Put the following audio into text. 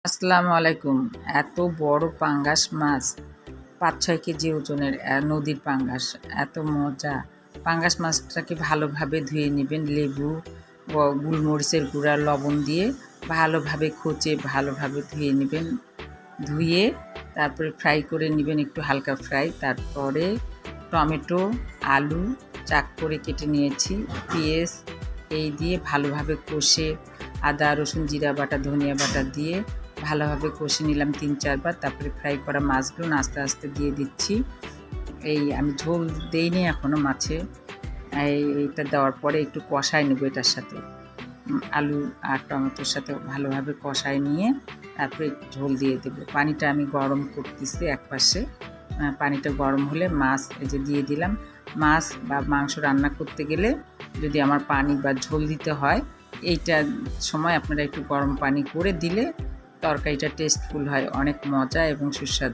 আসসালামু আলাইকুম। এত বড় পাঙ্গাস মাছ ৫-৬ কেজি ওজনের নদীর পাঙ্গাস, এত মজা। পাঙ্গাস মাছটাকে ভালোভাবে ধুয়ে নেবেন, লেবু, গোলমরিচের গুঁড়া, লবণ দিয়ে ভালোভাবে ভালোভাবে ধুয়ে নেবেন। ধুয়ে তারপরে ফ্রাই করে নেবেন, একটু হালকা ফ্রাই। তারপরে টমেটো, আলু চাক করে কেটে নিয়েছি, পেঁয়াজ এই দিয়ে ভালোভাবে কষে, আদা, রসুন, জিরা বাটা, ধনিয়া বাটা দিয়ে ভালোভাবে কষে নিলাম ৩-৪ বার। তারপরে ফ্রাই করা মাছগুলো আস্তে আস্তে দিয়ে দিচ্ছি। আমি ঝোল দেইনি এখনও মাছে। এইটা দেওয়ার পরে একটু কষায় নেব, এটার সাথে আলু আর টমেটোর সাথে ভালোভাবে কষায় নিয়ে তারপরে ঝোল দিয়ে দেবো। পানিটা আমি গরম করতেছি একপাশে। পানিটা গরম হলে মাছ এই যে দিয়ে দিলাম। মাছ বা মাংস রান্না করতে গেলে যদি আমার পানি বা ঝোল দিতে হয়, এইটার সময় আপনারা একটু গরম পানি করে দিলে তরকারিটা টেস্টফুল হয়, অনেক মজা এবং সুস্বাদু।